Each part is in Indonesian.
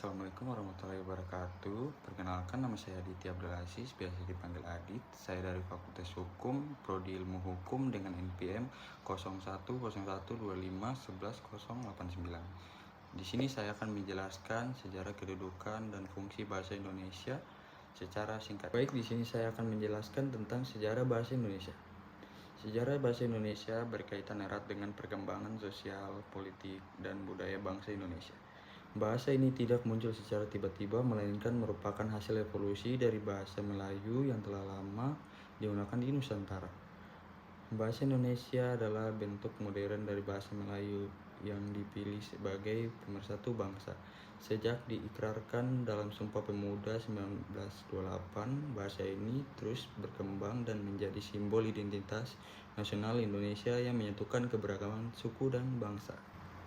Assalamualaikum warahmatullahi wabarakatuh. Perkenalkan, nama saya Aditya Abdul Aziz, biasa dipanggil Adit. Saya dari Fakultas Hukum, Prodi Ilmu Hukum dengan NPM 010125111089. Di sini saya akan menjelaskan sejarah kedudukan dan fungsi bahasa Indonesia secara singkat. Baik, di sini saya akan menjelaskan tentang sejarah bahasa Indonesia. Sejarah bahasa Indonesia berkaitan erat dengan perkembangan sosial, politik, dan budaya bangsa Indonesia. Bahasa ini tidak muncul secara tiba-tiba, melainkan merupakan hasil evolusi dari bahasa Melayu yang telah lama digunakan di Nusantara. Bahasa Indonesia adalah bentuk modern dari bahasa Melayu yang dipilih sebagai pemersatu bangsa. Sejak diikrarkan dalam Sumpah Pemuda 1928, bahasa ini terus berkembang dan menjadi simbol identitas nasional Indonesia yang menyatukan keberagaman suku dan bangsa.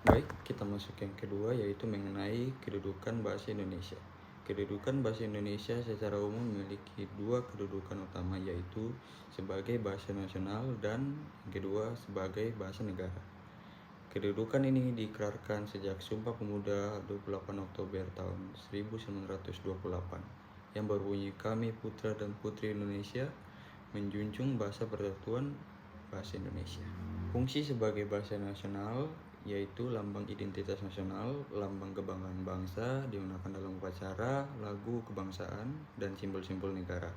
Baik, kita masuk yang kedua, yaitu mengenai kedudukan bahasa Indonesia. Kedudukan bahasa Indonesia secara umum memiliki dua kedudukan utama, yaitu sebagai bahasa nasional dan yang kedua sebagai bahasa negara. Kedudukan ini diikrarkan sejak Sumpah Pemuda 28 Oktober tahun 1928 yang berbunyi, "Kami putra dan putri Indonesia menjunjung bahasa persatuan bahasa Indonesia." Fungsi sebagai bahasa nasional yaitu lambang identitas nasional, lambang kebanggaan bangsa, digunakan dalam upacara, lagu kebangsaan, dan simbol-simbol negara.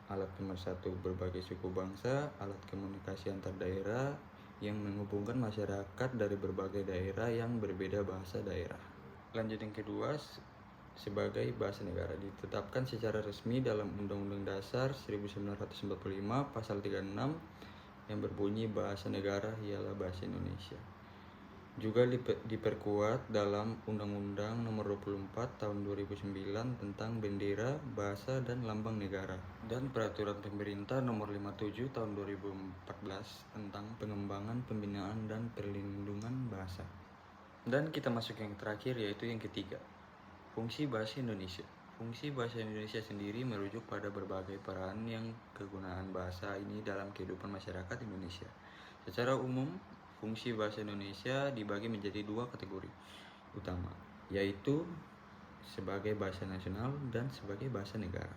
Alat pemersatu berbagai suku bangsa, alat komunikasi antar daerah yang menghubungkan masyarakat dari berbagai daerah yang berbeda bahasa daerah. Lanjut yang kedua, sebagai bahasa negara ditetapkan secara resmi dalam Undang-Undang Dasar 1945 pasal 36 yang berbunyi bahasa negara ialah bahasa Indonesia. Juga diperkuat dalam Undang-Undang Nomor 24 Tahun 2009 tentang bendera, bahasa, dan lambang negara, dan Peraturan Pemerintah Nomor 57 Tahun 2014 tentang pengembangan, pembinaan, dan perlindungan bahasa. Dan kita masuk yang terakhir, yaitu yang ketiga, fungsi bahasa Indonesia. Fungsi bahasa Indonesia sendiri merujuk pada berbagai peran yang kegunaan bahasa ini dalam kehidupan masyarakat Indonesia. Secara umum, fungsi bahasa Indonesia dibagi menjadi dua kategori utama, yaitu sebagai bahasa nasional dan sebagai bahasa negara.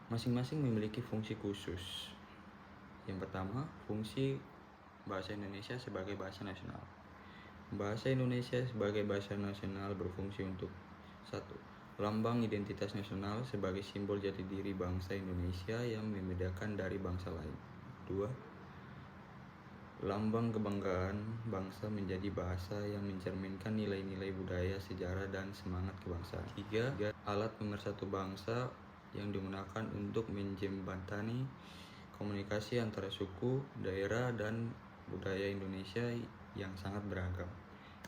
Masing-masing memiliki fungsi khusus. Yang pertama, fungsi bahasa Indonesia sebagai bahasa nasional. Bahasa Indonesia sebagai bahasa nasional berfungsi untuk: 1. Lambang identitas nasional sebagai simbol jati diri bangsa Indonesia yang membedakan dari bangsa lain. 2. Lambang kebanggaan bangsa menjadi bahasa yang mencerminkan nilai-nilai budaya, sejarah, dan semangat kebangsaan. 3. Alat pemersatu bangsa yang digunakan untuk menjembatani komunikasi antara suku, daerah, dan budaya Indonesia yang sangat beragam.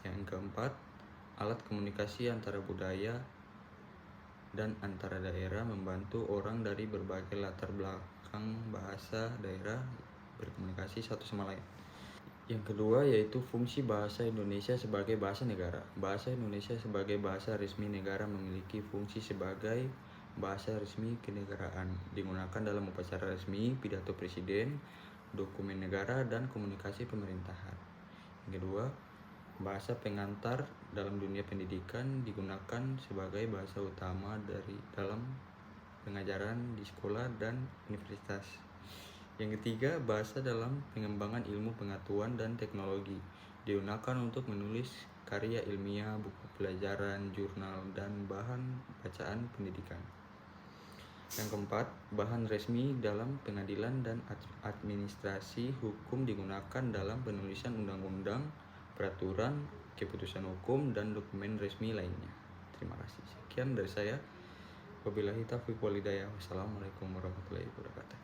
Yang keempat, alat komunikasi antara budaya dan antara daerah, membantu orang dari berbagai latar belakang bahasa daerah berkomunikasi satu sama lain. Yang kedua, yaitu fungsi bahasa Indonesia sebagai bahasa negara. Bahasa Indonesia sebagai bahasa resmi negara memiliki fungsi sebagai bahasa resmi kenegaraan, digunakan dalam upacara resmi, pidato presiden, dokumen negara, dan komunikasi pemerintahan. Yang kedua, bahasa pengantar dalam dunia pendidikan, digunakan sebagai bahasa utama dalam pengajaran di sekolah dan universitas. Yang ketiga, bahasa dalam pengembangan ilmu pengetahuan dan teknologi, digunakan untuk menulis karya ilmiah, buku pelajaran, jurnal, dan bahan bacaan pendidikan. Yang keempat, bahan resmi dalam pengadilan dan administrasi hukum, digunakan dalam penulisan undang-undang, peraturan, keputusan hukum, dan dokumen resmi lainnya. Terima kasih. Sekian dari saya. Wabillahi taufiq wal hidayah. Wassalamualaikum warahmatullahi wabarakatuh.